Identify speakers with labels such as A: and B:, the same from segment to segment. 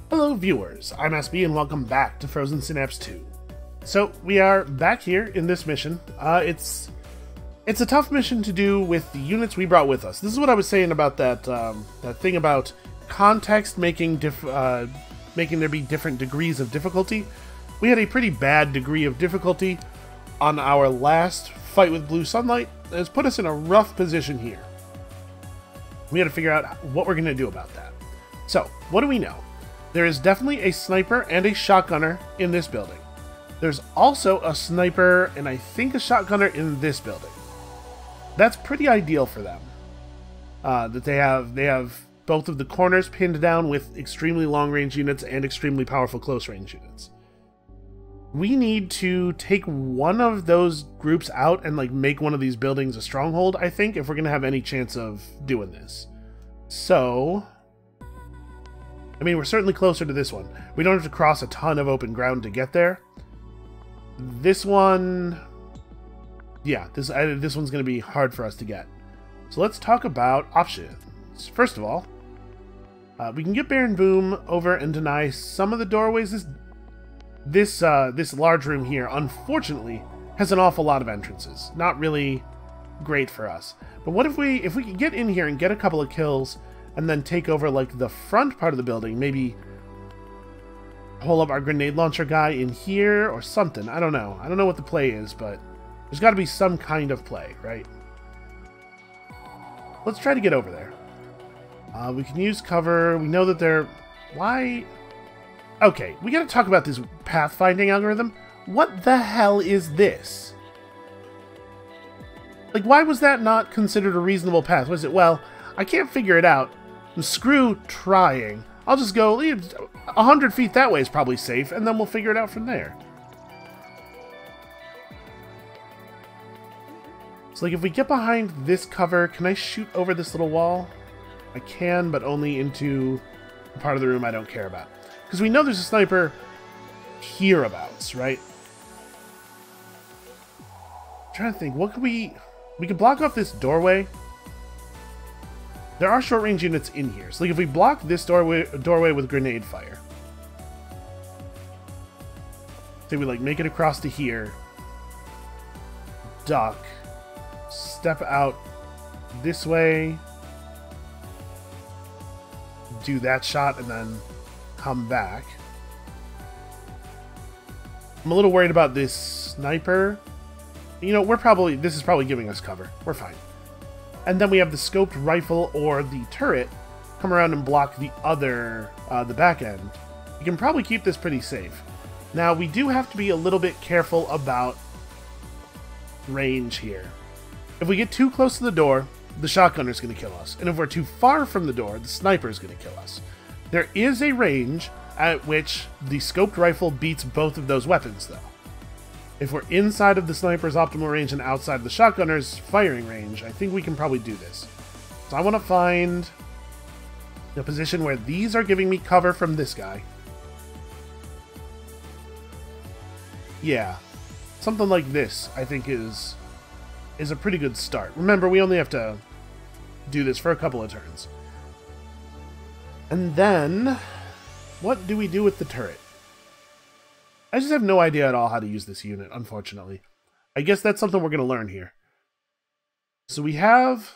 A: Hello viewers, I'm SB and welcome back to Frozen Synapse 2. So we are back here in this mission. It's a tough mission to do with the units we brought with us. This is what I was saying about that thing about context making there be different degrees of difficulty. We had a pretty bad degree of difficulty on our last fight with Blue Sunlight. It's put us in a rough position here. We had to figure out what we're going to do about that. So, what do we know? There is definitely a sniper and a shotgunner in this building. There's also a sniper and I think a shotgunner in this building. That's pretty ideal for them. That they have both of the corners pinned down with extremely long-range units and extremely powerful close-range units. We need to take one of those groups out and like make one of these buildings a stronghold, I think, if we're going to have any chance of doing this. So, I mean, we're certainly closer to this one. We don't have to cross a ton of open ground to get there. This one, yeah, this one's going to be hard for us to get. So let's talk about options. First of all, we can get Baron Boom over and deny some of the doorways. This large room here, unfortunately, has an awful lot of entrances. Not really great for us. But what if we could get in here and get a couple of kills and then take over like the front part of the building, maybe hold up our grenade launcher guy in here or something. I don't know. I don't know what the play is, but there's got to be some kind of play, right? Let's try to get over there. We can use cover. We know that they're... Why... Okay, we gotta talk about this pathfinding algorithm. What the hell is this? Like, why was that not considered a reasonable path? Was it, well, I can't figure it out. And screw trying. I'll just go 100 feet that way is probably safe, and then we'll figure it out from there. So, like, if we get behind this cover, can I shoot over this little wall? I can, but only into the part of the room I don't care about. Because we know there's a sniper hereabouts, right? I'm trying to think, what could we could block off this doorway. There are short-range units in here. So like if we block this doorway with grenade fire. Say we like make it across to here. Duck. Step out this way. Do that shot and then come back. I'm a little worried about this sniper. You know, this is probably giving us cover. We're fine. And then we have the scoped rifle or the turret come around and block the other, the back end. We can probably keep this pretty safe. Now, we do have to be a little bit careful about range here. If we get too close to the door, the shotgunner's going to kill us. And if we're too far from the door, the sniper's going to kill us. There is a range at which the scoped rifle beats both of those weapons, though. If we're inside of the sniper's optimal range and outside the shotgunner's firing range, I think we can probably do this. So I want to find a position where these are giving me cover from this guy. Yeah. Something like this, I think, is a pretty good start. Remember, we only have to do this for a couple of turns. And then, what do we do with the turret? I just have no idea at all how to use this unit, unfortunately. I guess that's something we're going to learn here. So we have...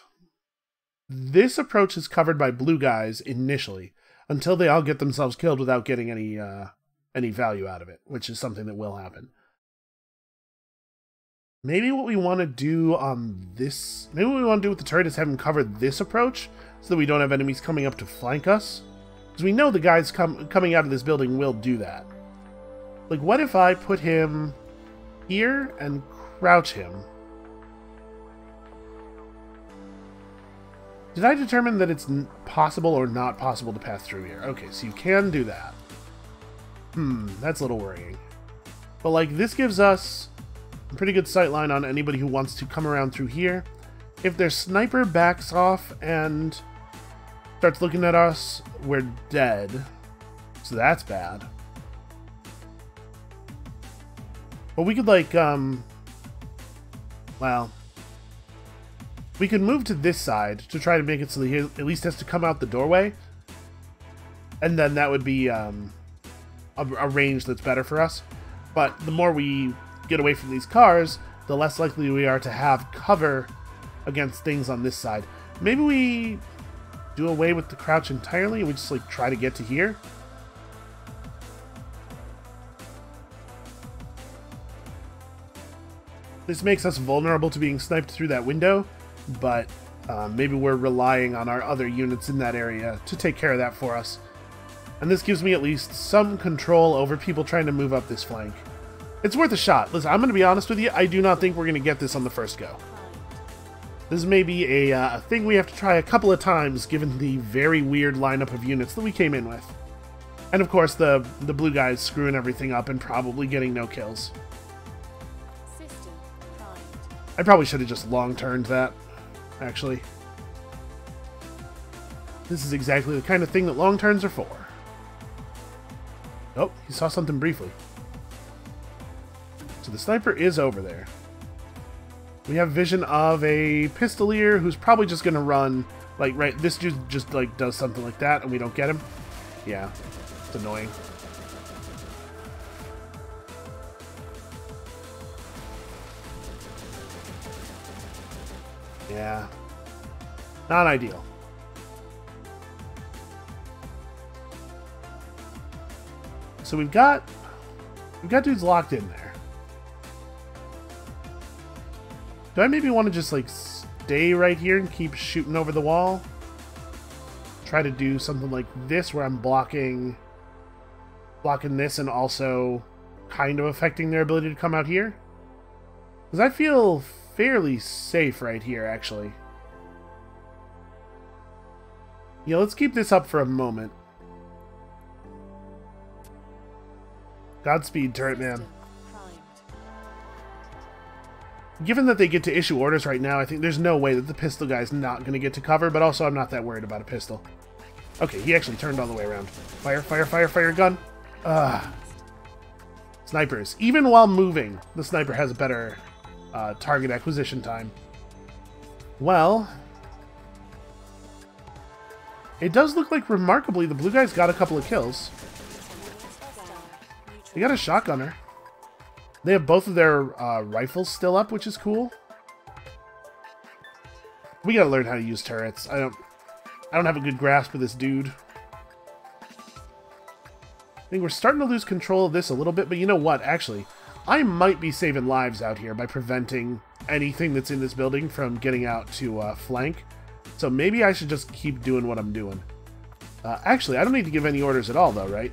A: This approach is covered by blue guys initially, until they all get themselves killed without getting any value out of it, which is something that will happen. Maybe what we want to do on this... Maybe what we want to do with the turret is have him cover this approach, so that we don't have enemies coming up to flank us. Because we know the guys coming out of this building will do that. Like, what if I put him here and crouch him? Did I determine that it's possible or not possible to pass through here? Okay, so you can do that. That's a little worrying. But, like, this gives us a pretty good sightline on anybody who wants to come around through here. If their sniper backs off and starts looking at us, we're dead. So that's bad. But we could, like, well, we could move to this side to try to make it so he at least has to come out the doorway. And then that would be a range that's better for us. But the more we get away from these cars, the less likely we are to have cover against things on this side. Maybe we do away with the crouch entirely and we just like try to get to here. This makes us vulnerable to being sniped through that window, but maybe we're relying on our other units in that area to take care of that for us. And this gives me at least some control over people trying to move up this flank. It's worth a shot. Listen, I'm going to be honest with you, I do not think we're going to get this on the first go. This may be a thing we have to try a couple of times, given the very weird lineup of units that we came in with. And of course, the blue guys screwing everything up and probably getting no kills. I probably should have just long-turned that, actually. This is exactly the kind of thing that long turns are for. Oh, he saw something briefly. So the sniper is over there. We have vision of a pistolier who's probably just going to run, like, right, this dude just, like, does something like that and we don't get him. Yeah, it's annoying. Yeah, not ideal. So we've got dudes locked in there. Do I maybe want to just like stay right here and keep shooting over the wall? Try to do something like this where I'm blocking this and also kind of affecting their ability to come out here? Because I feel fairly safe right here, actually. Yeah, let's keep this up for a moment. Godspeed, turret man. Given that they get to issue orders right now, I think there's no way that the pistol guy's not going to get to cover, but also I'm not that worried about a pistol. Okay, he actually turned all the way around. Fire, fire, fire, fire, gun. Snipers. Even while moving, the sniper has a better target acquisition time. Well, it does look like, remarkably, the blue guy's got a couple of kills. They got a shotgunner. They have both of their rifles still up, which is cool. We gotta learn how to use turrets. I don't have a good grasp of this dude. I think we're starting to lose control of this a little bit, but you know what? Actually, I might be saving lives out here by preventing anything that's in this building from getting out to flank. So maybe I should just keep doing what I'm doing. Actually, I don't need to give any orders at all, though, right?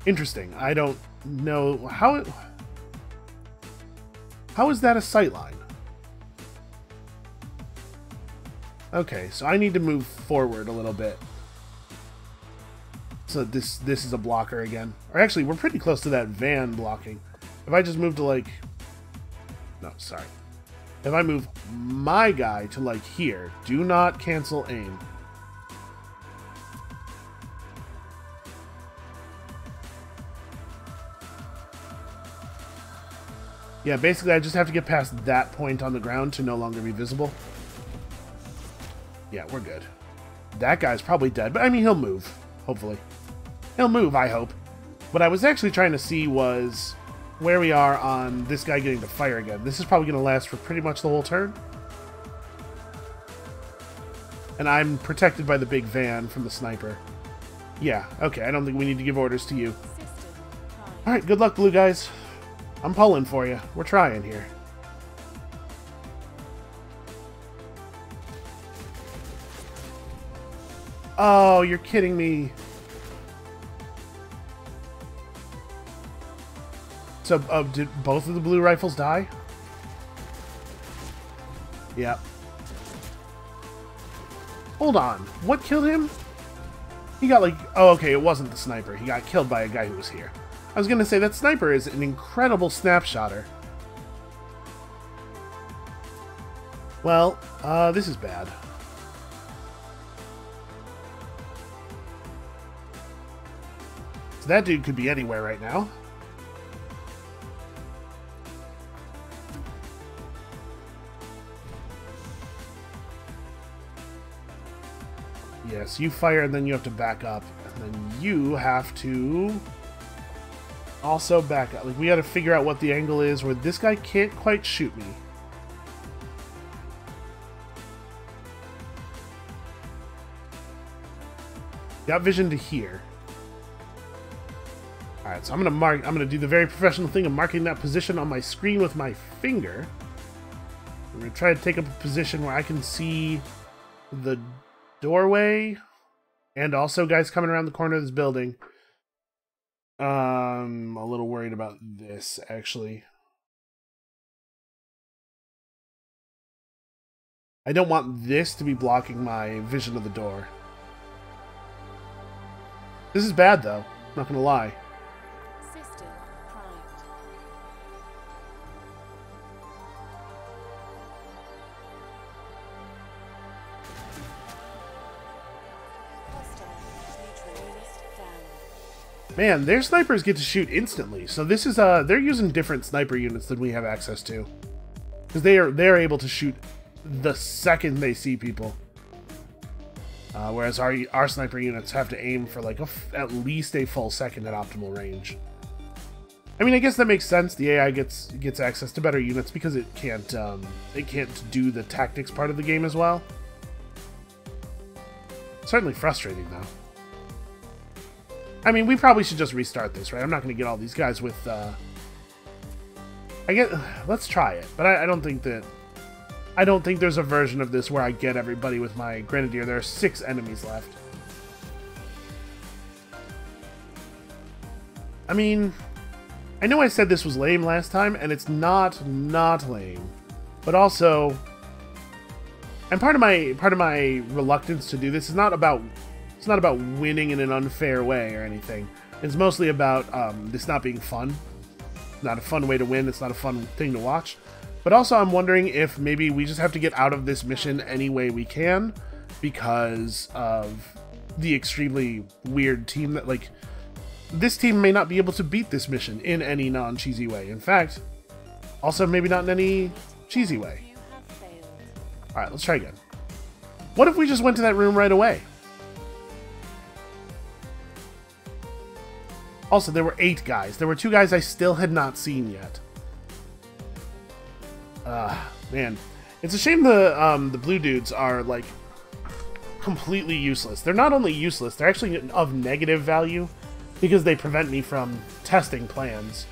A: Interesting. I don't know how is that a sightline? Okay, so I need to move forward a little bit. So this is a blocker again. Or actually, we're pretty close to that van blocking. If I just move to like... No, sorry. If I move my guy to like here, do not cancel aim. Yeah, basically I just have to get past that point on the ground to no longer be visible. Yeah, we're good. That guy's probably dead, but I mean, he'll move, hopefully. He'll move, I hope. What I was actually trying to see was where we are on this guy getting to fire again. This is probably going to last for pretty much the whole turn. And I'm protected by the big van from the sniper. Yeah, okay, I don't think we need to give orders to you. Alright, good luck, blue guys. I'm pulling for you. We're trying here. Oh, you're kidding me. So, did both of the blue rifles die? Yep. Hold on. What killed him? He got like... Oh, okay, it wasn't the sniper. He got killed by a guy who was here. I was going to say, that sniper is an incredible snapshotter. Well, this is bad. So that dude could be anywhere right now. Yes, you fire and then you have to back up. And then you have to also back up. Like, we gotta figure out what the angle is where this guy can't quite shoot me. Got vision to here. Alright, so I'm gonna do the very professional thing of marking that position on my screen with my finger. I'm gonna try to take up a position where I can see the doorway and also guys coming around the corner of this building. I'm a little worried about this, actually. I don't want this to be blocking my vision of the door. This is bad, though. Not gonna lie.
B: System primed. Hostile neutralized down.
A: Man, their snipers get to shoot instantly. So this is they're using different sniper units than we have access to, because they're able to shoot the second they see people. Whereas our sniper units have to aim for like at least a full second at optimal range. I mean, I guess that makes sense. The AI gets access to better units because it can't do the tactics part of the game as well. Certainly frustrating though. I mean, we probably should just restart this, right? I'm not going to get all these guys with. Let's try it, but I don't think that. I don't think there's a version of this where I get everybody with my Grenadier. There are 6 enemies left. I mean, I know I said this was lame last time, and it's not lame. But also, and part of my reluctance to do this is not about winning in an unfair way or anything. It's mostly about this not being fun. Not a fun way to win. It's not a fun thing to watch. But also, I'm wondering if maybe we just have to get out of this mission any way we can because of the extremely weird team that, like, this team may not be able to beat this mission in any non-cheesy way. In fact, also maybe not in any cheesy way. Alright, let's try again. What if we just went to that room right away? Also, there were 8 guys. There were 2 guys I still had not seen yet. Man, it's a shame the blue dudes are, like, completely useless. They're not only useless, they're actually of negative value because they prevent me from testing plans.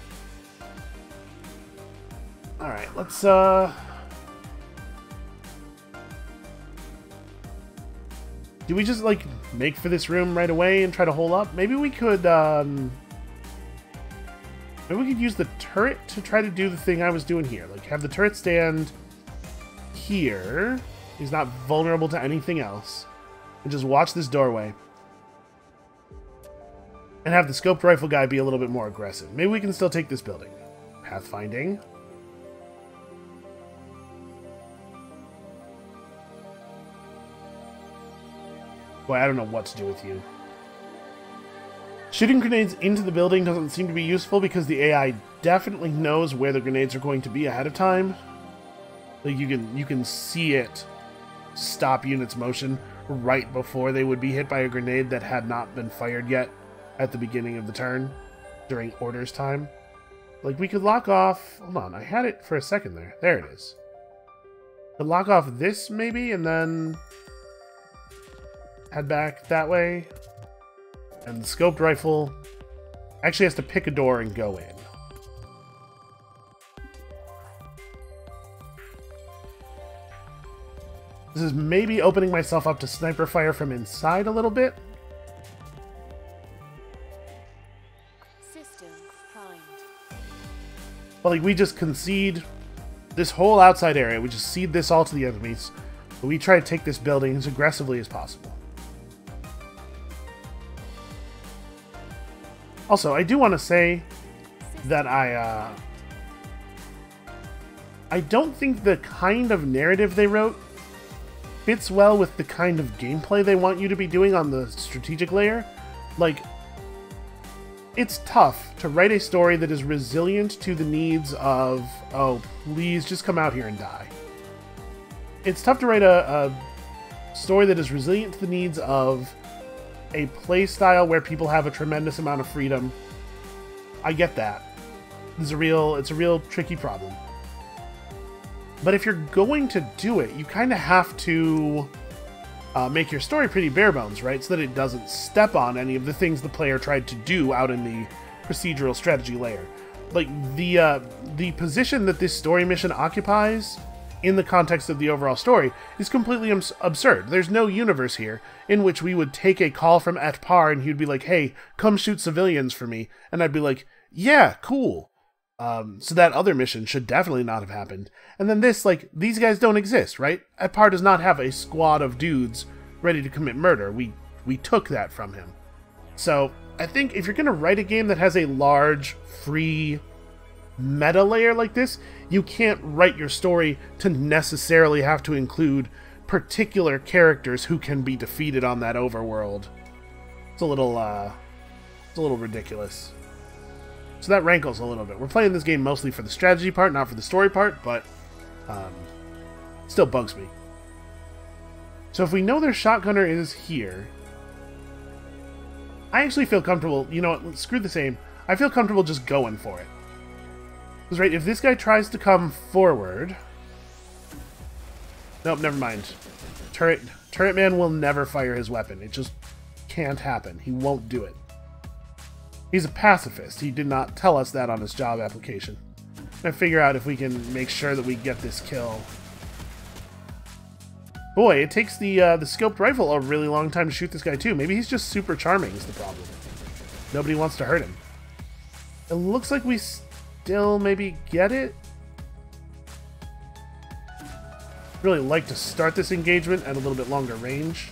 A: Alright, let's, do we just, like, make for this room right away and try to hole up? Maybe we could, maybe we could use the turret to try to do the thing I was doing here. Like, have the turret stand here. He's not vulnerable to anything else. And just watch this doorway. And have the scoped rifle guy be a little bit more aggressive. Maybe we can still take this building. Pathfinding. Boy, I don't know what to do with you. Shooting grenades into the building doesn't seem to be useful because the AI definitely knows where the grenades are going to be ahead of time. Like, you can see it stop units' motion right before they would be hit by a grenade that had not been fired yet at the beginning of the turn during orders time. Like, we could lock off... Hold on, I had it for a second there. There it is. Could lock off this, maybe, and then head back that way. And the scoped rifle actually has to pick a door and go in. This is maybe opening myself up to sniper fire from inside a little bit.
B: System primed.
A: Well, like, we just concede this whole outside area. We just cede this all to the enemies. But we try to take this building as aggressively as possible. Also, I do want to say that I don't think the kind of narrative they wrote fits well with the kind of gameplay they want you to be doing on the strategic layer. Like, it's tough to write a story that is resilient to the needs of, oh, please just come out here and die. It's tough to write a story that is resilient to the needs of a play style where people have a tremendous amount of freedom. I get that. It's a real tricky problem. But if you're going to do it, you kind of have to make your story pretty bare bones, right? So that it doesn't step on any of the things the player tried to do out in the procedural strategy layer. Like, the position that this story mission occupies in the context of the overall story is completely absurd. There's no universe here in which we would take a call from Par and he'd be like, hey, come shoot civilians for me. And I'd be like, yeah, cool. So that other mission should definitely not have happened. And then this, like, these guys don't exist, right? Par does not have a squad of dudes ready to commit murder. We took that from him. So I think if you're going to write a game that has a large, free meta layer like this, you can't write your story to necessarily have to include particular characters who can be defeated on that overworld. It's a little ridiculous. So that rankles a little bit. We're playing this game mostly for the strategy part, not for the story part, but still bugs me. So if we know their shotgunner is here, I actually feel comfortable. You know what? Screw the same. I feel comfortable just going for it. Because, right, if this guy tries to come forward... Nope, never mind. Turret man will never fire his weapon. It just can't happen. He won't do it. He's a pacifist. He did not tell us that on his job application. I'm gonna figure out if we can make sure that we get this kill. Boy, it takes the scoped rifle a really long time to shoot this guy too. Maybe he's just super charming is the problem. Nobody wants to hurt him. It looks like we still maybe get it. Really like to start this engagement at a little bit longer range.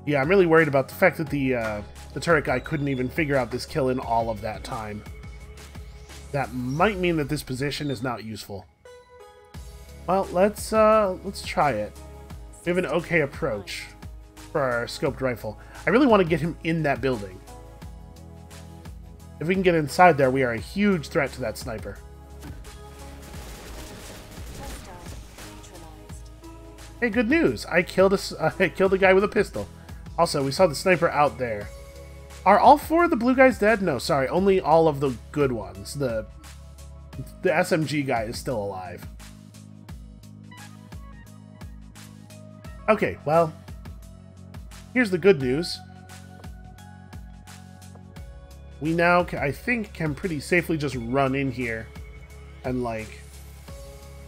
A: Yeah, I'm really worried about the fact that the turret guy couldn't even figure out this kill in all of that time. That might mean that this position is not useful. Well, let's try it. We have an okay approach for our scoped rifle. I really want to get him in that building. If we can get inside there, we are a huge threat to that sniper. Hey, good news! I killed a guy with a pistol. Also, we saw the sniper out there. Are all 4 of the blue guys dead? No, sorry, only all of the good ones. The SMG guy is still alive. Okay, well, here's the good news. We now, I think, can pretty safely just run in here and, like,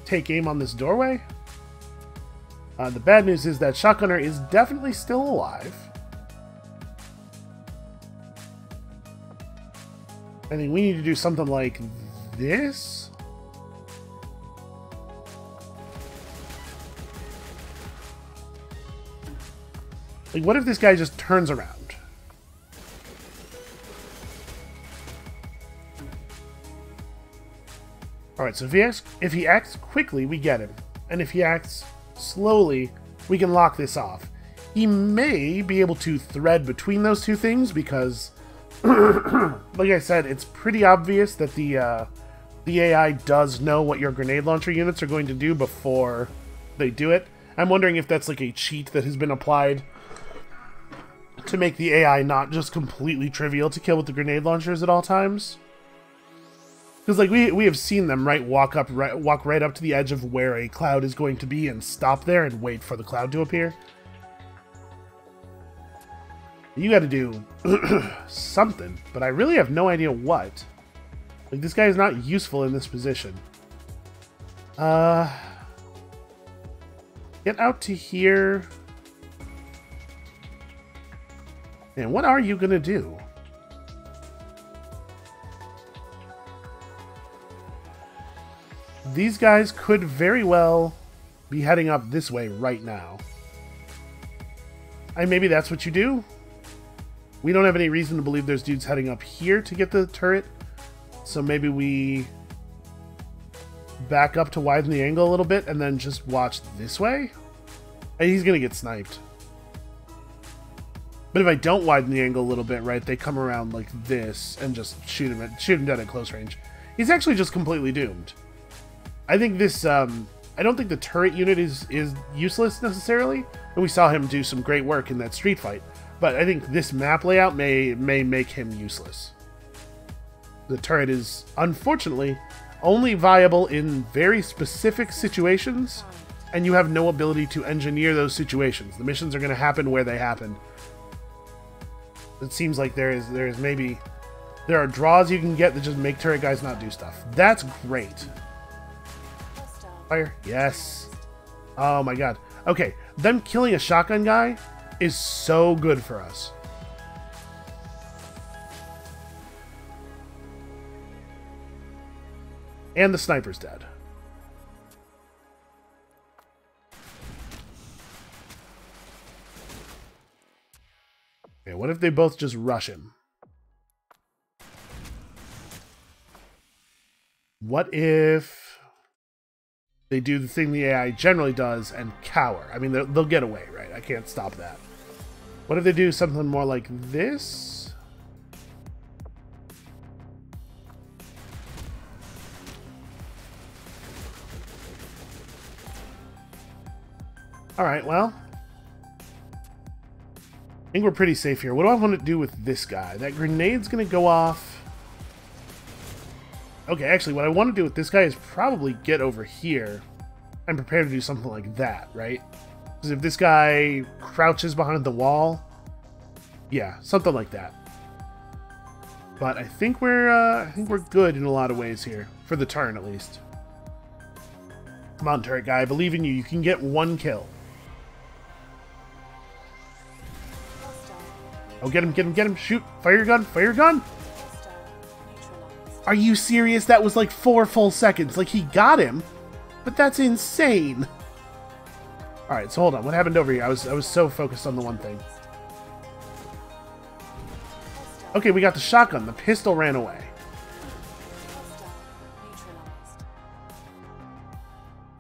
A: take aim on this doorway. The bad news is that shotgunner is definitely still alive. I think we need to do something like this. Like, what if this guy just turns around? Alright, so if he acts quickly, we get him. And if he acts slowly, we can lock this off. He may be able to thread between those two things because, like I said, it's pretty obvious that the AI does know what your grenade launcher units are going to do before they do it. I'm wondering if that's like a cheat that has been applied to make the AI not just completely trivial to kill with the grenade launchers at all times. Because, like, we have seen them, right, walk right up to the edge of where a cloud is going to be and stop there and wait for the cloud to appear. You gotta do something, but I really have no idea what. Like, this guy is not useful in this position. Get out to here. Man, what are you gonna do? These guys could very well be heading up this way right now. And maybe that's what you do. We don't have any reason to believe there's dudes heading up here to get the turret. So maybe we back up to widen the angle a little bit and then just watch this way. And he's going to get sniped. But if I don't widen the angle a little bit, right, they come around like this and just shoot him dead at close range. he's actually just completely doomed. I think this, I don't think the turret unit is useless necessarily, and we saw him do some great work in that street fight, but I think this map layout may make him useless. The turret is, unfortunately, only viable in very specific situations, and you have no ability to engineer those situations. The missions are going to happen where they happen. It seems like there are draws you can get that just make turret guys not do stuff. That's great. Fire. Yes. Oh my god. Okay, them killing a shotgun guy is so good for us. And the sniper's dead. Okay, what if they both just rush him? What if they do the thing the AI generally does and cower? I mean, they'll get away, right? I can't stop that. What if they do something more like this? Alright, well. I think we're pretty safe here. What do I want to do with this guy? That grenade's going to go off. Okay, actually, what I want to do with this guy is probably get over here and prepare to do something like that, right? Because if this guy crouches behind the wall, yeah, something like that. But I think we're good in a lot of ways here for the turn, at least. Come on, turret guy, I believe in you. You can get one kill. Oh, get him, get him, get him! Shoot! Fire your gun! Fire your gun! Are you serious? That was like 4 full seconds. Like, he got him, but that's insane. All right, so hold on. What happened over here? I was so focused on the one thing. Okay, we got the shotgun. The pistol ran away.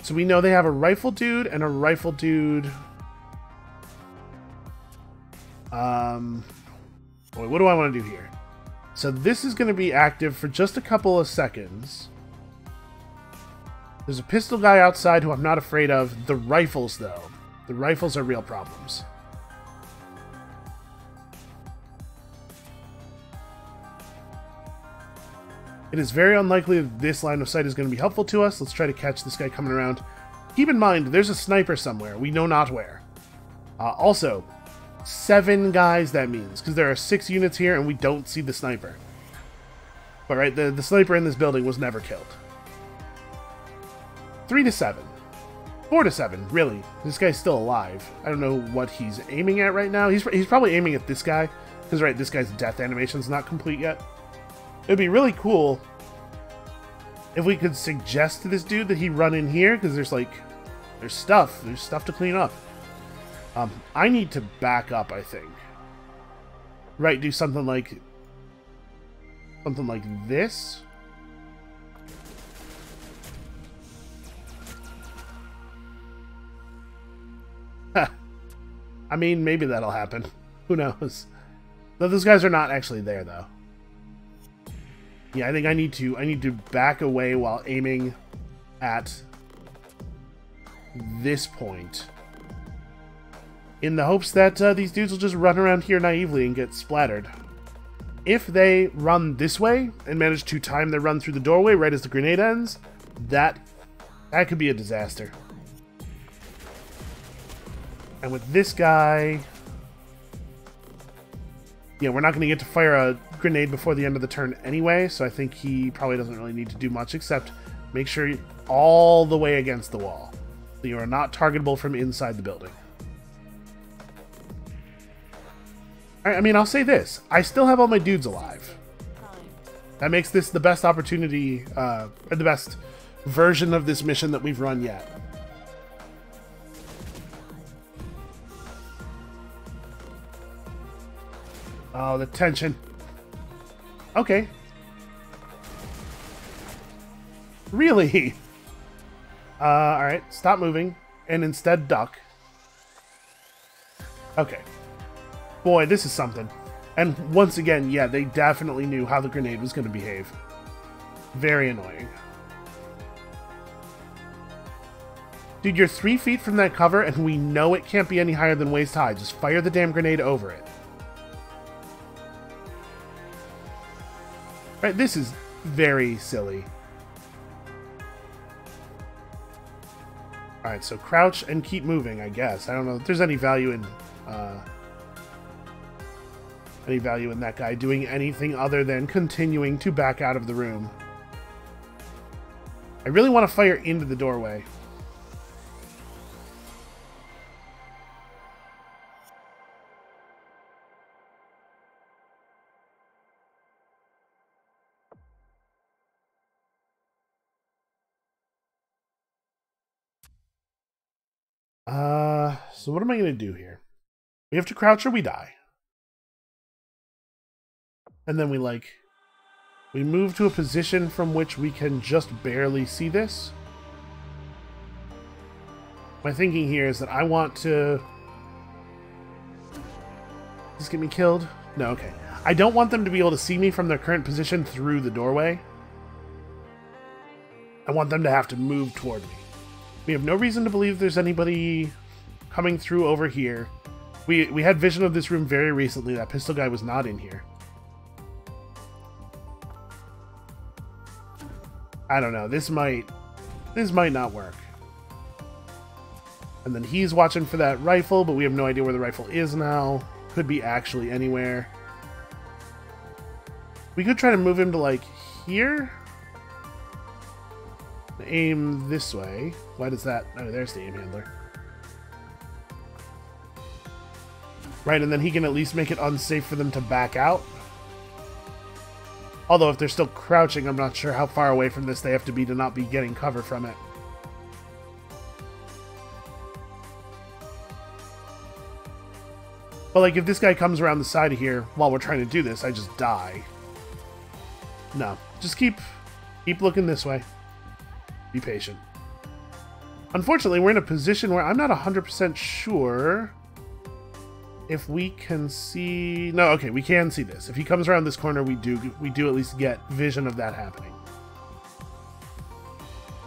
A: So we know they have a rifle dude and a rifle dude. Boy, what do I want to do here? So this is going to be active for just a couple of seconds. There's a pistol guy outside who I'm not afraid of. The rifles, though. The rifles are real problems. It is very unlikely that this line of sight is going to be helpful to us. Let's try to catch this guy coming around. Keep in mind, there's a sniper somewhere. We know not where. Also, 7 guys, that means, because there are 6 units here and we don't see the sniper. But right, the sniper in this building was never killed. 3 to 7. 4 to 7, really. This guy's still alive. I don't know what he's aiming at right now. He's probably aiming at this guy, because right, this guy's death animation's not complete yet. It would be really cool if we could suggest to this dude that he run in here, because there's stuff to clean up. I need to back up, I think. Right, do something like this. I mean, maybe that'll happen. Who knows? Though those guys are not actually there, though. Yeah, I think I need to back away while aiming at this point, in the hopes that these dudes will just run around here naively and get splattered. If they run this way and manage to time their run through the doorway right as the grenade ends, that could be a disaster. And with this guy, yeah, we're not going to get to fire a grenade before the end of the turn anyway, so I think he probably doesn't really need to do much except make sure you're all the way against the wall, so you are not targetable from inside the building. I mean, I'll say this. I still have all my dudes alive. That makes this the best opportunity, or the best version of this mission that we've run yet. Oh, the tension. Okay. Really? Alright. Stop moving. And instead duck. Okay. Boy, this is something. And once again, yeah, they definitely knew how the grenade was going to behave. Very annoying. Dude, you're 3 feet from that cover, and we know it can't be any higher than waist high. Just fire the damn grenade over it. Right, this is very silly. Alright, so crouch and keep moving, I guess. I don't know if there's any value in that guy doing anything other than continuing to back out of the room. I really want to fire into the doorway. So what am I going to do here? We have to crouch or we die. And then we move to a position from which we can just barely see this. My thinking here is that I want to... Just get me killed? No, okay. I don't want them to be able to see me from their current position through the doorway. I want them to have to move toward me. We have no reason to believe there's anybody coming through over here. We had vision of this room very recently. That pistol guy was not in here. I don't know. This might not work. And then he's watching for that rifle, but we have no idea where the rifle is now. Could be actually anywhere. We could try to move him to, like, here. Aim this way. Why does that... Oh, there's the aim handler. Right, and then he can at least make it unsafe for them to back out. Although if they're still crouching, I'm not sure how far away from this they have to be to not be getting cover from it. But, like, if this guy comes around the side of here while we're trying to do this, I just die. No. Just keep looking this way. Be patient. Unfortunately, we're in a position where I'm not 100% sure if we can see... No, okay, we can see this. If he comes around this corner, we do at least get vision of that happening.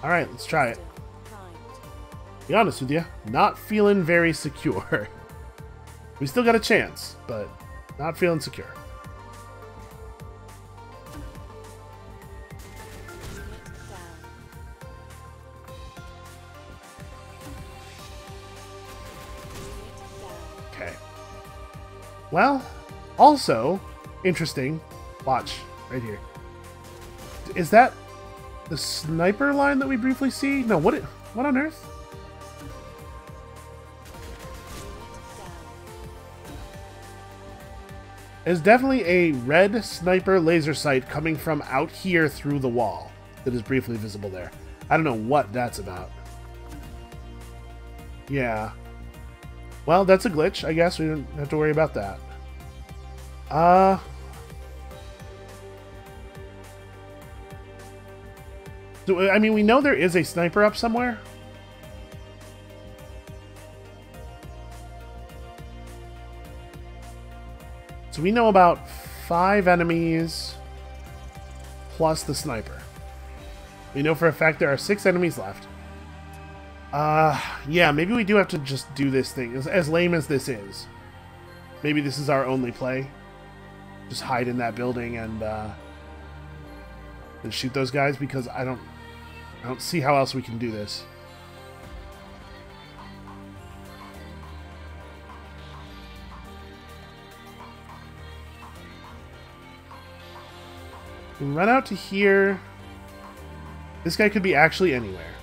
A: Alright, let's try it. To be honest with you, not feeling very secure. We still got a chance, but not feeling secure. Okay. Well, also, interesting. Watch, right here. Is that the sniper line that we briefly see? No, what on earth? There's definitely a red sniper laser sight coming from out here through the wall that is briefly visible there. I don't know what that's about. Yeah. Well, that's a glitch. I guess we don't have to worry about that. So, I mean, we know there is a sniper up somewhere. So we know about 5 enemies plus the sniper. We know for a fact there are 6 enemies left. Yeah, maybe we do have to just do this thing. As lame as this is. Maybe this is our only play. Just hide in that building and shoot those guys, because I don't see how else we can do this. We can run out to here. This guy could be actually anywhere.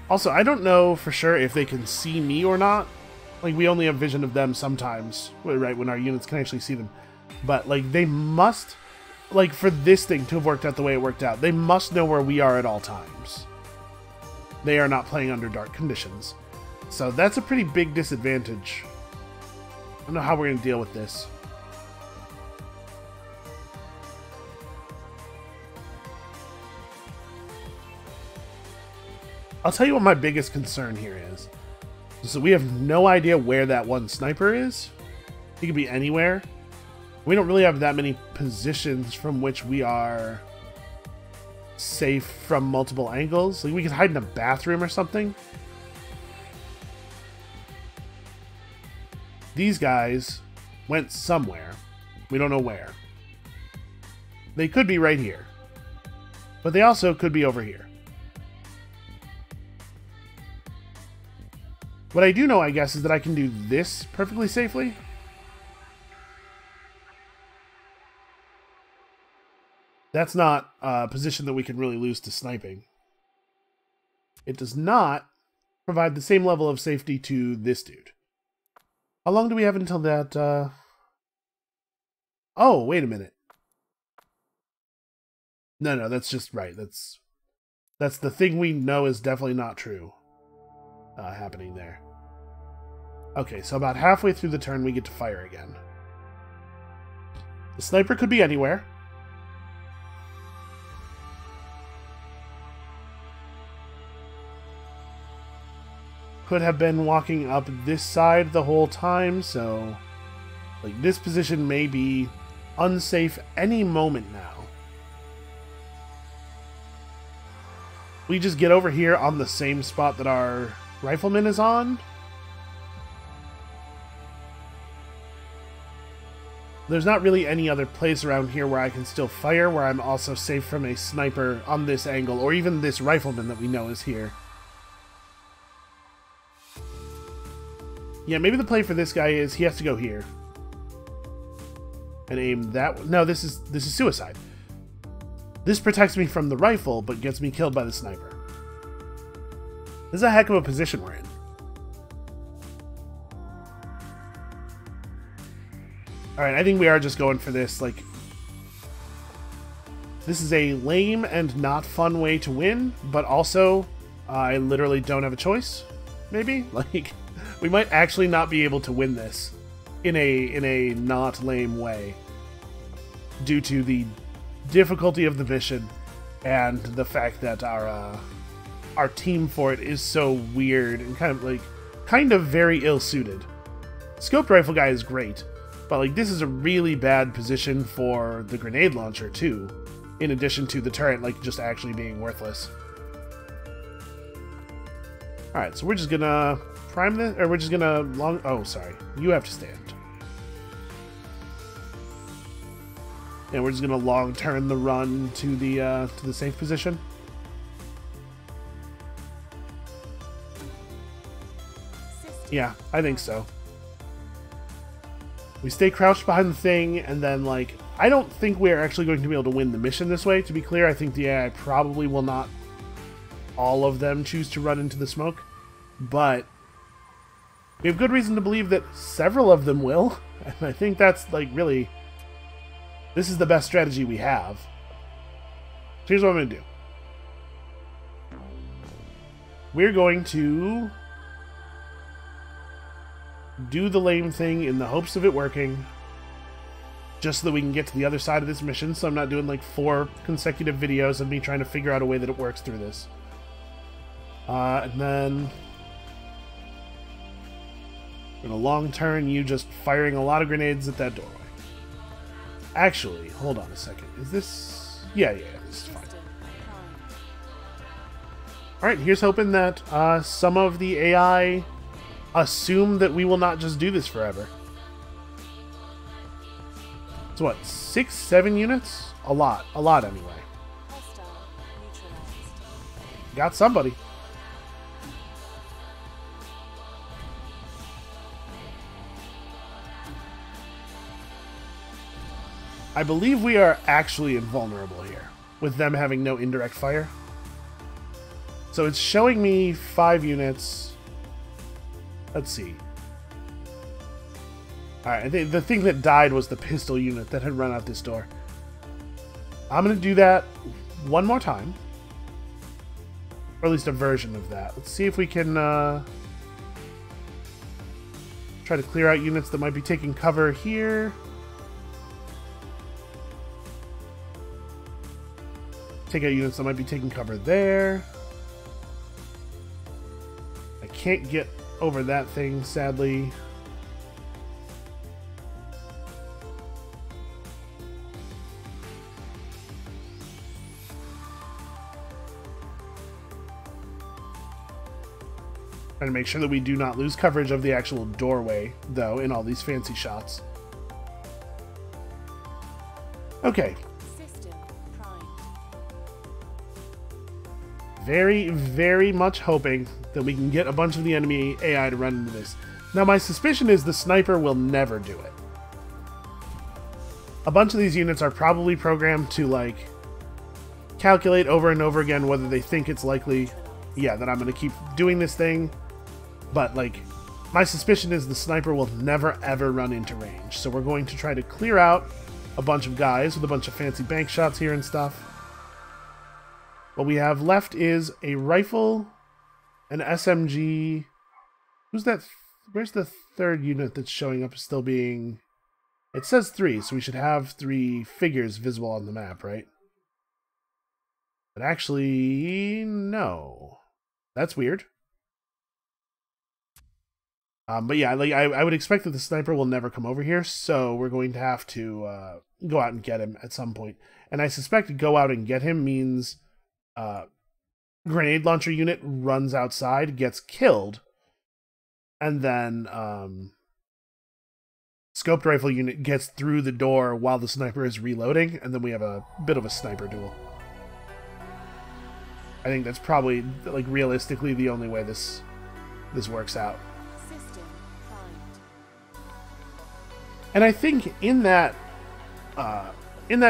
A: Also, I don't know for sure if they can see me or not. Like, we only have vision of them sometimes, right, when our units can actually see them. But, like, they must, like, for this thing to have worked out the way it worked out, they must know where we are at all times. They are not playing under dark conditions. So that's a pretty big disadvantage. I don't know how we're going to deal with this. I'll tell you what my biggest concern here is. So we have no idea where that one sniper is. He could be anywhere. We don't really have that many positions from which we are safe from multiple angles. Like we could hide in a bathroom or something. These guys went somewhere. We don't know where. They could be right here. But they also could be over here. What I do know, I guess, is that I can do this perfectly safely. That's not a position that we can really lose to sniping. It does not provide the same level of safety to this dude. How long do we have until that, Oh, wait a minute. No, that's just right. That's the thing we know is definitely not true happening there. Okay, so about halfway through the turn, we get to fire again. The sniper could be anywhere. Could have been walking up this side the whole time, so like this position may be unsafe any moment now. We just get over here on the same spot that our rifleman is on. There's not really any other place around here where I can still fire, where I'm also safe from a sniper on this angle, or even this rifleman that we know is here. Yeah, maybe the play for this guy is he has to go here. And aim that... No, this is suicide. This protects me from the rifle, but gets me killed by the sniper. This is a heck of a position we're in. Alright, I think we are just going for this, like... This is a lame and not fun way to win, but also, I literally don't have a choice, maybe? Like, we might actually not be able to win this in a not lame way due to the difficulty of the mission and the fact that our team for it is so weird and kind of very ill-suited. Scoped rifle guy is great, but like this is a really bad position for the grenade launcher too, in addition to the turret like just actually being worthless. Alright, so we're just gonna prime this, or we're just gonna long... Oh, sorry. You have to stand. And we're just gonna long turn the run to the safe position. Yeah, I think so. We stay crouched behind the thing, and then, like, I don't think we're actually going to be able to win the mission this way. To be clear, I think the AI probably will not all of them choose to run into the smoke, but we have good reason to believe that several of them will, and I think that's, like, really... This is the best strategy we have. So here's what I'm going to do. We're going to do the lame thing in the hopes of it working, just so that we can get to the other side of this mission, so I'm not doing like 4 consecutive videos of me trying to figure out a way that it works through this. And then in a long turn, you just firing a lot of grenades at that doorway. Actually, hold on a second. Is this... Yeah, this is fine. Alright, here's hoping that some of the AI assume that we will not just do this forever. It's what, 6, 7 units? A lot anyway. Got somebody. I believe we are actually invulnerable here, with them having no indirect fire. So it's showing me 5 units. Let's see. Alright, the thing that died was the pistol unit that had run out this door. I'm going to do that one more time. Or at least a version of that. Let's see if we can try to clear out units that might be taking cover here. Take out units that might be taking cover there. I can't get over that thing, sadly. Trying to make sure that we do not lose coverage of the actual doorway, though, in all these fancy shots. Okay.
B: System primed.
A: Very, very much hoping that we can get a bunch of the enemy AI to run into this. Now, my suspicion is the sniper will never do it. A bunch of these units are probably programmed to, like, calculate over and over again whether they think it's likely, yeah, that I'm going to keep doing this thing. But, like, my suspicion is the sniper will never, ever run into range. So we're going to try to clear out a bunch of guys with a bunch of fancy bank shots here and stuff. What we have left is a rifle, an SMG. Who's that? Where's the third unit that's showing up as still being... It says 3, so we should have 3 figures visible on the map, right? But actually, no. That's weird. But yeah, like I would expect that the sniper will never come over here, so we're going to have to go out and get him at some point. And I suspect go out and get him means grenade launcher unit runs outside, gets killed, and then scoped rifle unit gets through the door while the sniper is reloading, and then we have a bit of a sniper duel. I think that's probably, like, realistically the only way this works out.
B: System primed.
A: And I think in that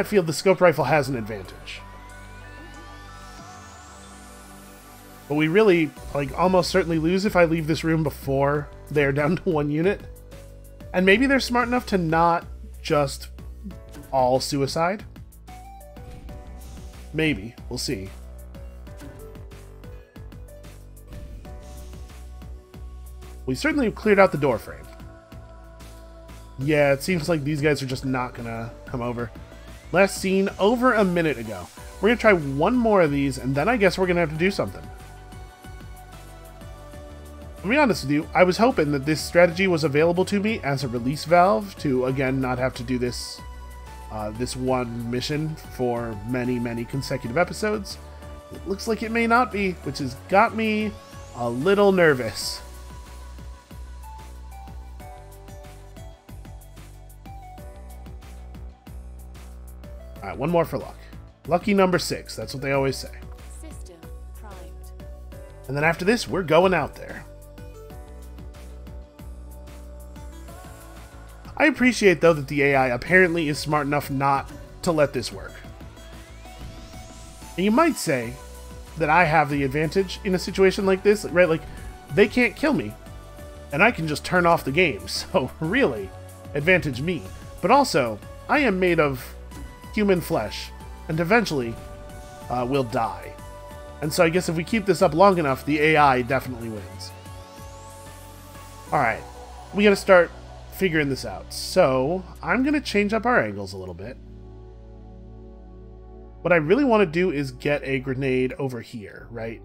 A: field, the scope rifle has an advantage. But we really, like, almost certainly lose if I leave this room before they're down to 1 unit. And maybe they're smart enough to not just all suicide. Maybe. We'll see. We certainly cleared out the door frame. Yeah, it seems like these guys are just not gonna come over. Last seen over a minute ago. We're gonna try one more of these, and then I guess we're gonna have to do something. To be honest with you, I was hoping that this strategy was available to me as a release valve to, again, not have to do this this one mission for many, many consecutive episodes. It looks like it may not be, which has got me a little nervous. Alright, one more for luck. Lucky number 6, that's what they always say.
B: System primed.
A: And then after this, we're going out there. I appreciate, though, that the AI apparently is smart enough not to let this work. And you might say that I have the advantage in a situation like this, right? Like, they can't kill me, and I can just turn off the game. So, really, advantage me. But also, I am made of human flesh, and eventually will die. And so I guess if we keep this up long enough, the AI definitely wins. Alright, we gotta start figuring this out. So, I'm gonna change up our angles a little bit. What I really want to do is get a grenade over here, right?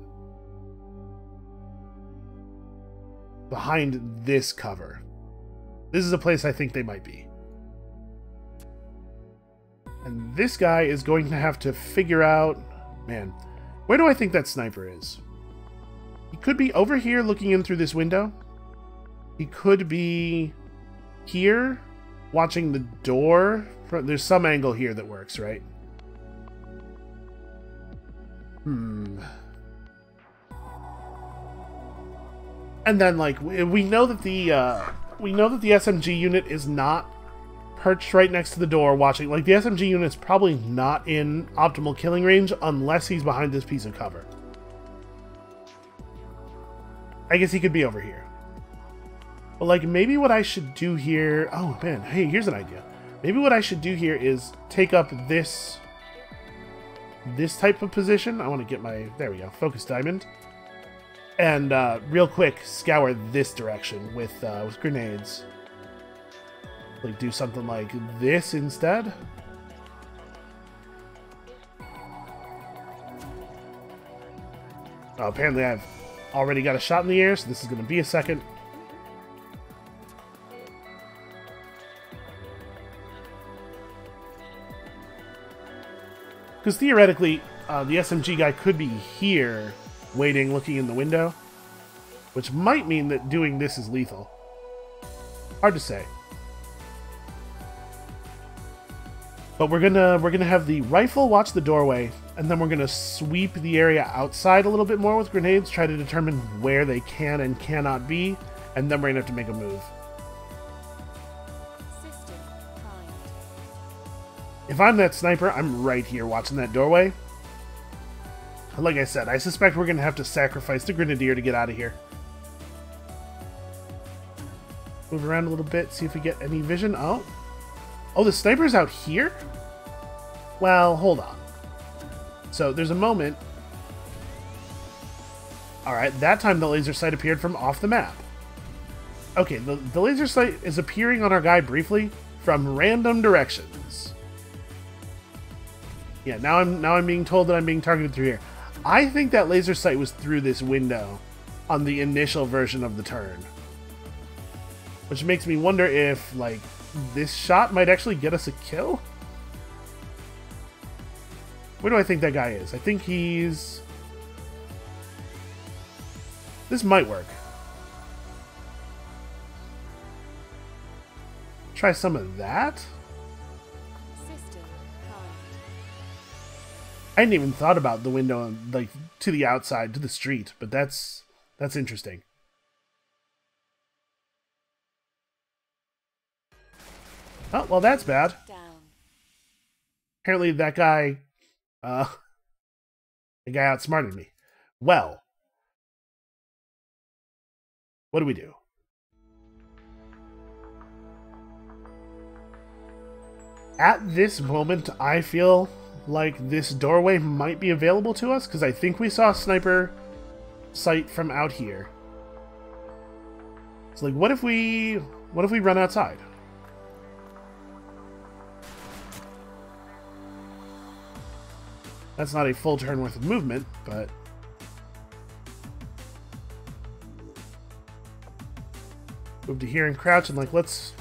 A: Behind this cover. This is a place I think they might be. And this guy is going to have to figure out... Man, where do I think that sniper is? He could be over here looking in through this window. He could be here watching the door. There's some angle here that works, right? And then, like, we know that the SMG unit is not perched right next to the door watching. Like, the SMG unit's probably not in optimal killing range unless he's behind this piece of cover. I guess he could be over here. But, like, maybe what I should do here... Oh, man. Hey, here's an idea. Maybe what I should do here is take up this type of position. I want to get my... There we go. Focus diamond. And, real quick, scour this direction with grenades. Like, do something like this instead. Oh, apparently I've already got a shot in the air, so this is going to be a second. Because theoretically, the SMG guy could be here, waiting, looking in the window. which might mean that doing this is lethal. Hard to say. But we're gonna have the rifle watch the doorway, and then we're gonna sweep the area outside a little bit more with grenades, try to determine where they can and cannot be, and then we're gonna have to make a move.
B: System primed.
A: If I'm that sniper, I'm right here watching that doorway. Like I said, I suspect we're gonna have to sacrifice the grenadier to get out of here. Move around a little bit, see if we get any vision. Oh, the sniper's out here? Well, hold on. So there's a moment. Alright, that time the laser sight appeared from off the map. Okay, the laser sight is appearing on our guy briefly from random directions. Yeah, now I'm being told that I'm being targeted through here. I think that laser sight was through this window on the initial version of the turn. Which makes me wonder if, like, this shot might actually get us a kill? Where do I think that guy is? I think he's... This might work. Try some of that?
B: System primed.
A: I hadn't even thought about the window, like, to the outside, to the street, but that's interesting. Oh, well, that's bad.
B: Down.
A: Apparently that guy, the guy outsmarted me. Well, what do we do? At this moment, I feel like this doorway might be available to us, because I think we saw a sniper sight from out here. So, like, what if we run outside? That's not a full turn worth of movement, but... Move to here and crouch and, like, let's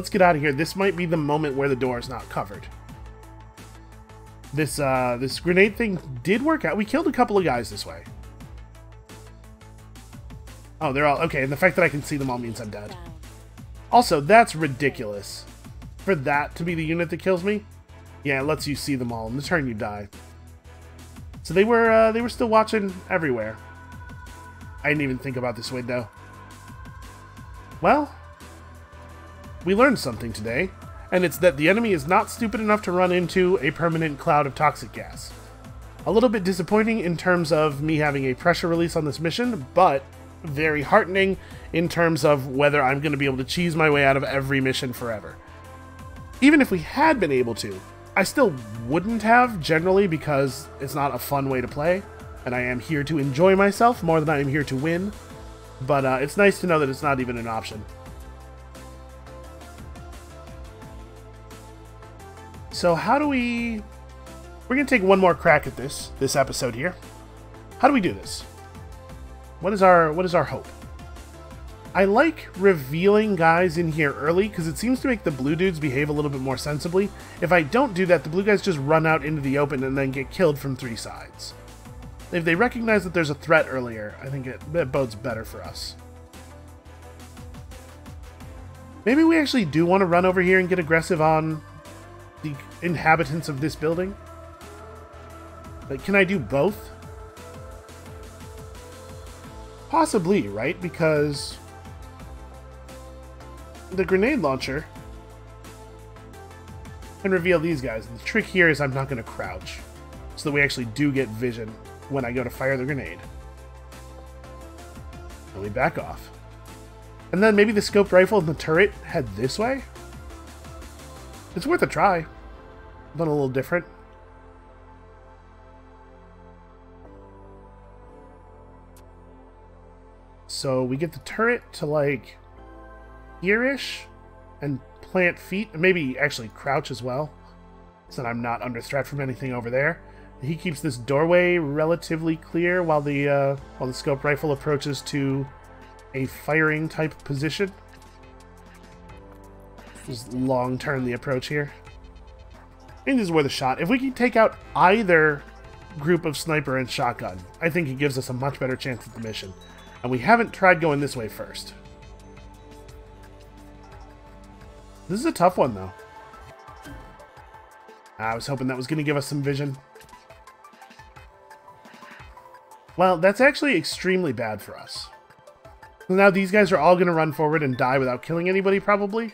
A: get out of here. This might be the moment where the door is not covered. This grenade thing did work out. We killed a couple of guys this way. Oh, they're all... Okay, and the fact that I can see them all means I'm dead.
B: Down.
A: Also, that's ridiculous. For that to be the unit that kills me? Yeah, it lets you see them all. In the turn, you die. So they were still watching everywhere. I didn't even think about this window. Well, we learned something today, and it's that the enemy is not stupid enough to run into a permanent cloud of toxic gas. A little bit disappointing in terms of me having a pressure release on this mission, but very heartening in terms of whether I'm going to be able to cheese my way out of every mission forever. Even if we had been able to, I still wouldn't have, generally, because it's not a fun way to play, and I am here to enjoy myself more than I am here to win, but it's nice to know that it's not even an option. So how do we... We're going to take one more crack at this episode here. How do we do this? What is our hope? I like revealing guys in here early because it seems to make the blue dudes behave a little bit more sensibly. If I don't do that, the blue guys just run out into the open and then get killed from 3 sides. If they recognize that there's a threat earlier, I think it bodes better for us. Maybe we actually do want to run over here and get aggressive on the inhabitants of this building. Like, can I do both? Possibly, right? Because the grenade launcher can reveal these guys. And the trick here is I'm not going to crouch, so that we actually do get vision when I go to fire the grenade. And we back off. And then maybe the scoped rifle and the turret head this way? It's worth a try. Done a little different. So we get the turret to, like, here-ish and plant feet, and maybe actually crouch as well, so that I'm not under threat from anything over there. He keeps this doorway relatively clear while the scope rifle approaches to a firing type position. Just long turn the approach here. I think this is worth a shot. If we can take out either group of sniper and shotgun, I think it gives us a much better chance at the mission. And we haven't tried going this way first. This is a tough one, though. I was hoping that was going to give us some vision. Well, that's actually extremely bad for us. So now these guys are all going to run forward and die without killing anybody, probably.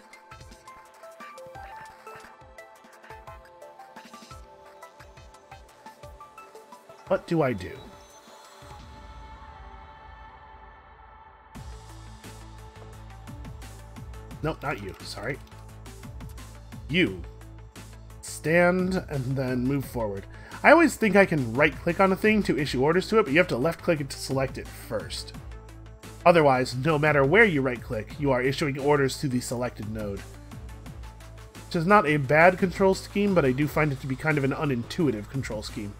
A: What do I do? Nope, not you. Sorry. You. Stand and then move forward. I always think I can right-click on a thing to issue orders to it, but you have to left-click it to select it first. Otherwise, no matter where you right-click, you are issuing orders to the selected node. Which is not a bad control scheme, but I do find it to be kind of an unintuitive control scheme.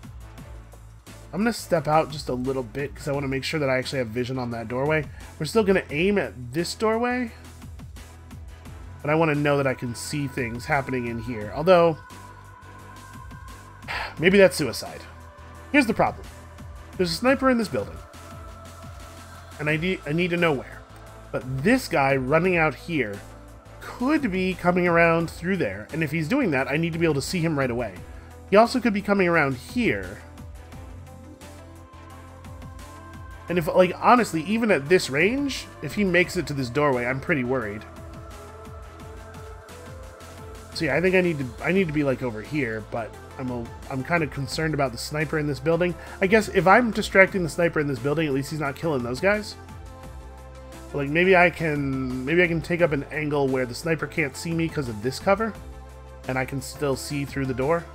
A: I'm going to step out just a little bit because I want to make sure that I actually have vision on that doorway. We're still going to aim at this doorway, but I want to know that I can see things happening in here. Although, maybe that's suicide. Here's the problem. There's a sniper in this building, and I need to know where. But this guy running out here could be coming around through there, and if he's doing that, I need to be able to see him right away. He also could be coming around here. And if, like, honestly, even at this range, if he makes it to this doorway, I'm pretty worried. So yeah, I think I need to be like over here, but I'm kind of concerned about the sniper in this building. I guess if I'm distracting the sniper in this building, at least he's not killing those guys. But like maybe I can take up an angle where the sniper can't see me because of this cover, and I can still see through the door.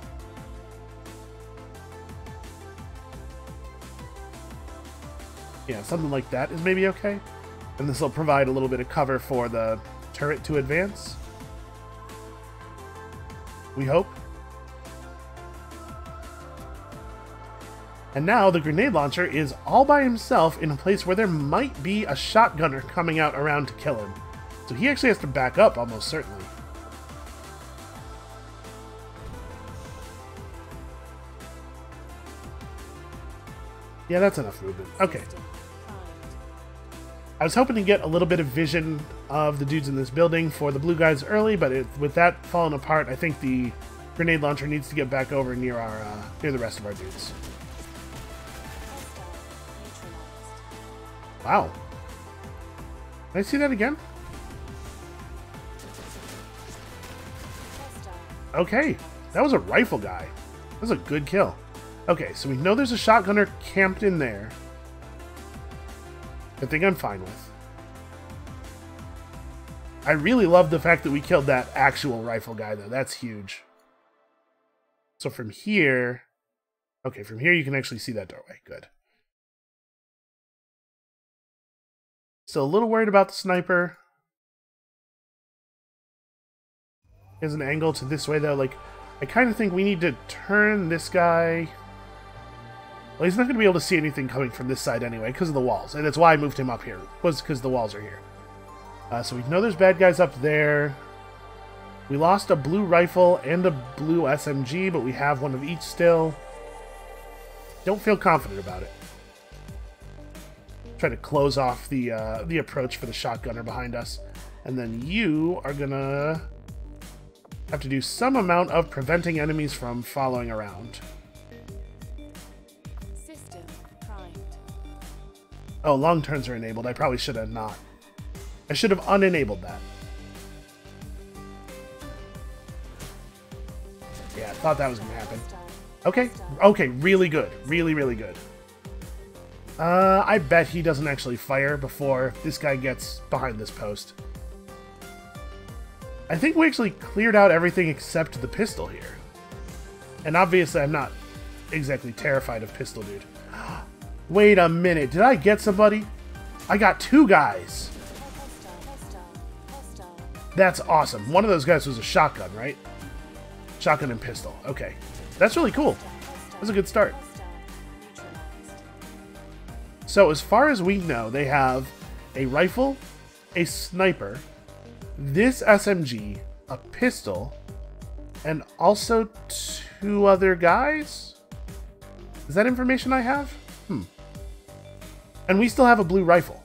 A: Yeah, something like that is maybe okay. And this will provide a little bit of cover for the turret to advance. We hope. And now the grenade launcher is all by himself in a place where there might be a shotgunner coming out around to kill him. So he actually has to back up almost certainly. Yeah, that's enough movement. Okay. I was hoping to get a little bit of vision of the dudes in this building for the blue guys early, but with that falling apart, I think the grenade launcher needs to get back over near near the rest of our dudes. Wow. Can I see that again? Okay, that was a rifle guy. That was a good kill. Okay, so we know there's a shotgunner camped in there. I think I'm fine with. I really love the fact that we killed that actual rifle guy, though. That's huge. So from here... Okay, from here you can actually see that doorway. Good. Still a little worried about the sniper. There's an angle to this way, though. Like, I kind of think we need to turn this guy... Well, he's not going to be able to see anything coming from this side anyway, because of the walls. And that's why I moved him up here, was because the walls are here. So we know there's bad guys up there. We lost a blue rifle and a blue SMG, but we have one of each still. Don't feel confident about it. Try to close off the approach for the shotgunner behind us. And then you are going to have to do some amount of preventing enemies from following around. Oh, long turns are enabled. I probably should have not. I should have unenabled that. Yeah, I thought that was going to happen. Okay. Okay, really good. Really, really good. I bet he doesn't actually fire before this guy gets behind this post. I think we actually cleared out everything except the pistol here. And obviously I'm not exactly terrified of pistol dude. Wait a minute, did I get somebody? I got two guys. That's awesome. One of those guys was a shotgun, right? Shotgun and pistol. Okay. That's really cool. That's a good start. So as far as we know, they have a rifle, a sniper, this SMG, a pistol, and also two other guys? Is that information I have? And we still have a blue rifle.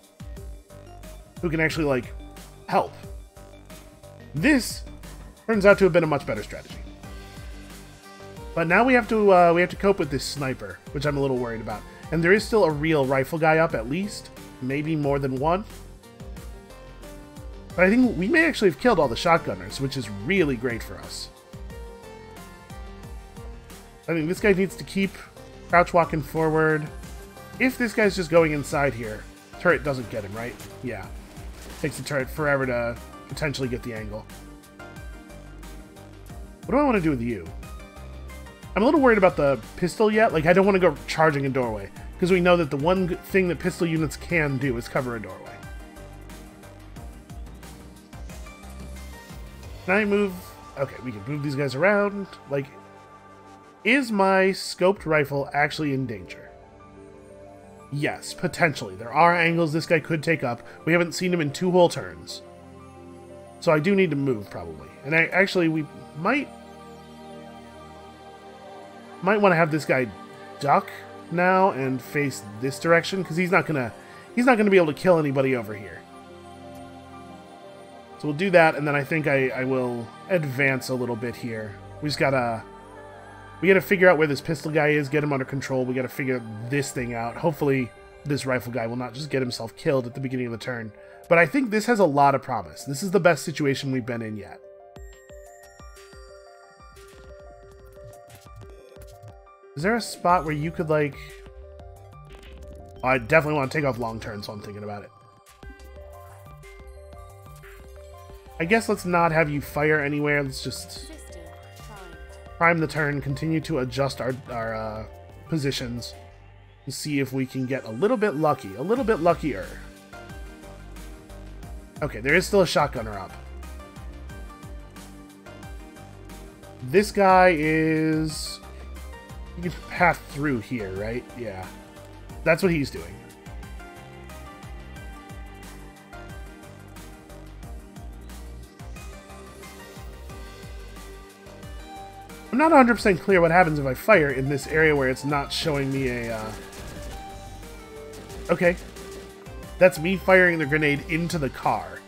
A: who can actually, like, help. This turns out to have been a much better strategy. But now we have to cope with this sniper, which I'm a little worried about. And there is still a real rifle guy up, at least. Maybe more than one. But I think we may actually have killed all the shotgunners, which is really great for us. I think this guy needs to keep crouch walking forward. If this guy's just going inside here, turret doesn't get him, right? Yeah. Takes the turret forever to potentially get the angle. What do I want to do with you? I'm a little worried about the pistol yet. Like, I don't want to go charging a doorway, because we know that the one thing that pistol units can do is cover a doorway. Can I move? Okay, we can move these guys around. Like, is my scoped rifle actually in danger? Yes, potentially. There are angles this guy could take up. We haven't seen him in 2 whole turns. So I do need to move, probably. And we might want to have this guy duck now and face this direction, because he's not gonna be able to kill anybody over here. So we'll do that, and then I think I will advance a little bit here. We gotta figure out where this pistol guy is, get him under control. We gotta figure this thing out. Hopefully this rifle guy will not just get himself killed at the beginning of the turn. But I think this has a lot of promise. This is the best situation we've been in yet. Is there a spot where you could, like... Oh, I definitely want to take off long turns, so I'm thinking about it. I guess let's not have you fire anywhere. Let's just prime the turn, continue to adjust our positions, and see if we can get a little bit lucky. A little bit luckier. Okay, there is still a shotgunner up. This guy is... You can pass through here, right? Yeah. That's what he's doing. I'm not 100% clear what happens if I fire in this area where it's not showing me a... Okay. That's me firing the grenade into the car.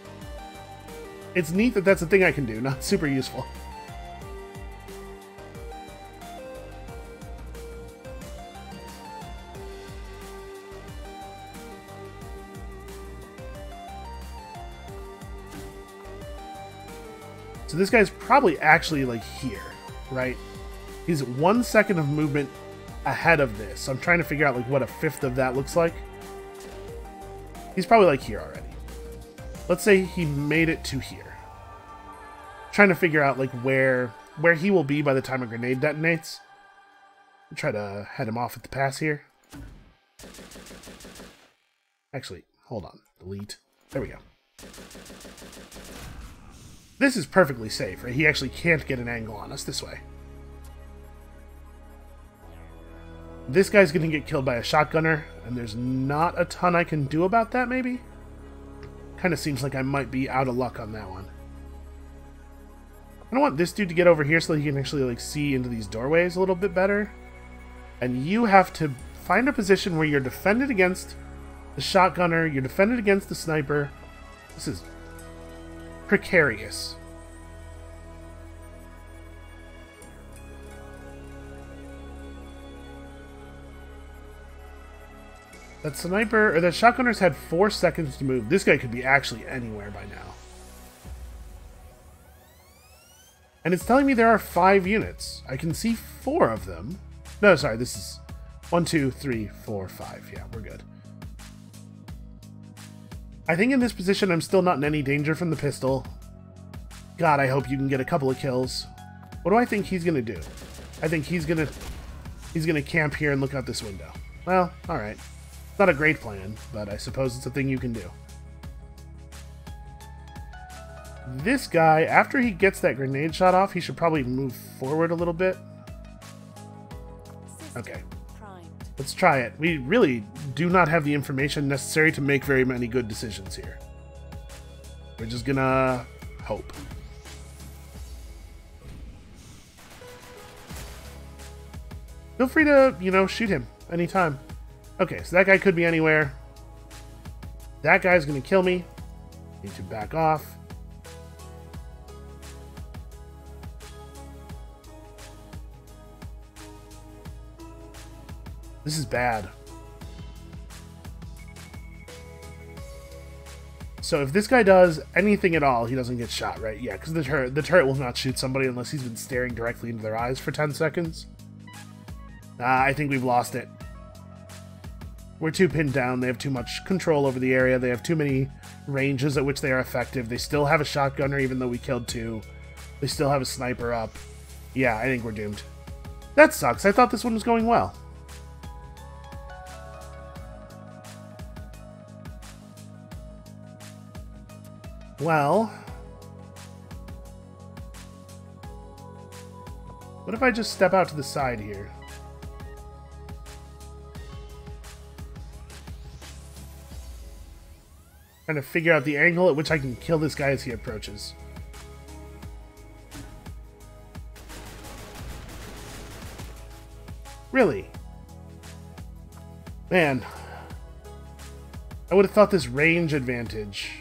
A: It's neat that that's a thing I can do, not super useful. So this guy's probably actually, like, here, right? He's 1 second of movement ahead of this. So I'm trying to figure out, like, what a fifth of that looks like. He's probably, like, here already. Let's say he made it to here. Trying to figure out, like, where he will be by the time a grenade detonates. I'll try to head him off at the pass here. Actually, hold on. Delete. There we go. This is perfectly safe, right? He actually can't get an angle on us this way. This guy's going to get killed by a shotgunner, and there's not a ton I can do about that, maybe? Kind of seems like I might be out of luck on that one. I don't want this dude to get over here so that he can actually, like, see into these doorways a little bit better. And you have to find a position where you're defended against the shotgunner, you're defended against the sniper. This is precarious. That sniper, or that shotgunner's had 4 seconds to move. This guy could be actually anywhere by now. And it's telling me there are 5 units. I can see 4 of them. No, sorry, this is 1, 2, 3, 4, 5. Yeah, we're good. I think in this position I'm still not in any danger from the pistol. God, I hope you can get a couple of kills. What do I think he's gonna do? I think he's gonna camp here and look out this window. Well, alright. Not a great plan, but I suppose it's a thing you can do. This guy, after he gets that grenade shot off, he should probably move forward a little bit. Okay. Let's try it. We really do not have the information necessary to make very many good decisions here. We're just gonna hope. Feel free to, you know, shoot him anytime. Okay, so that guy could be anywhere. That guy's gonna kill me. Need to back off. This is bad. So if this guy does anything at all, he doesn't get shot, right? Yeah, because the turret will not shoot somebody unless he's been staring directly into their eyes for 10 seconds. I think we've lost it. We're too pinned down. They have too much control over the area. They have too many ranges at which they are effective. They still have a shotgunner, even though we killed 2. They still have a sniper up. Yeah, I think we're doomed. That sucks. I thought this one was going well. Well, what if I just step out to the side here? Trying to figure out the angle at which I can kill this guy as he approaches. Really? Man, I would have thought this range advantage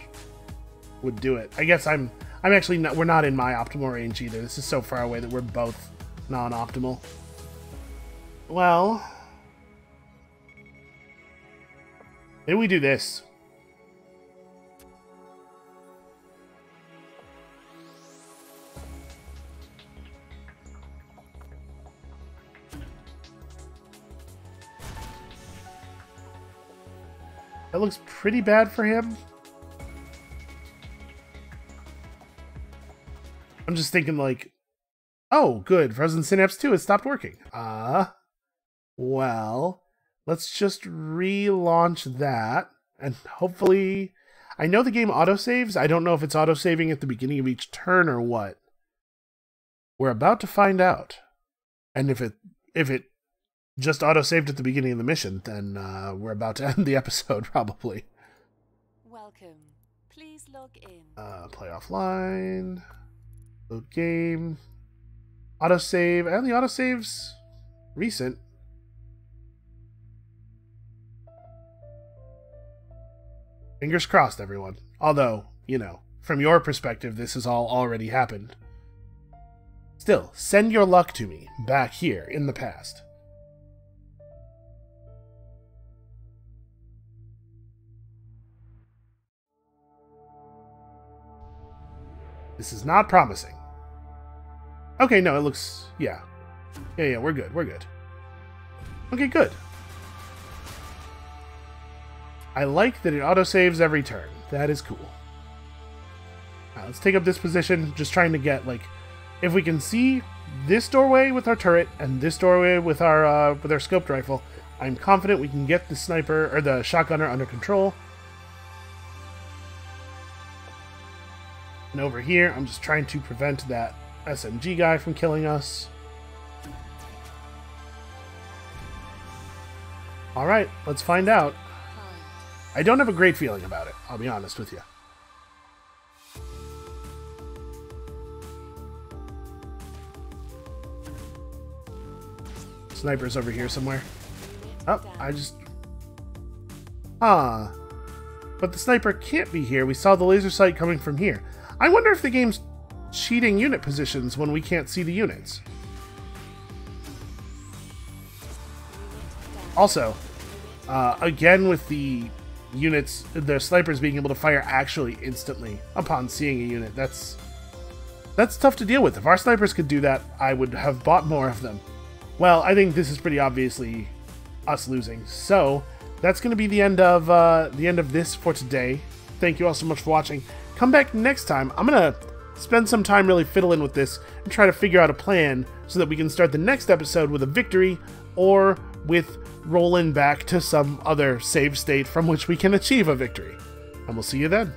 A: would do it. I guess I'm actually not, we're not in my optimal range either. This is so far away that we're both non-optimal. Well, maybe we do this. That looks pretty bad for him. I'm just thinking like, oh, good. Frozen Synapse 2 has stopped working. Well, let's just relaunch that. And hopefully, I know the game autosaves. I don't know if it's autosaving at the beginning of each turn or what. We're about to find out. And if it just autosaved at the beginning of the mission, then we're about to end the episode, probably.
B: Welcome. Please log in.
A: Play offline. Load game. Autosave. And the autosave's recent. Fingers crossed, everyone. Although, you know, from your perspective, this has all already happened. Still, send your luck to me back here in the past. This is not promising. Okay, no, it looks... Yeah. Yeah, we're good. We're good. Okay, good. I like that it autosaves every turn. That is cool. Alright, let's take up this position. Just trying to get, like... If we can see this doorway with our turret and this doorway with our scoped rifle, I'm confident we can get the sniper, or the shotgunner under control. And over here, I'm just trying to prevent that SMG guy from killing us. Alright, let's find out. I don't have a great feeling about it, I'll be honest with you. Sniper's over here somewhere. Oh, I just... But the sniper can't be here. We saw the laser sight coming from here. I wonder if the game's cheating unit positions when we can't see the units. Also, again with the units, the snipers being able to fire actually instantly upon seeing a unit, that's tough to deal with. If our snipers could do that, I would have bought more of them. Well, I think this is pretty obviously us losing. So that's going to be the end of this for today. Thank you all so much for watching. Come back next time. I'm going to spend some time really fiddling with this and try to figure out a plan so that we can start the next episode with a victory or with rolling back to some other save state from which we can achieve a victory. And we'll see you then.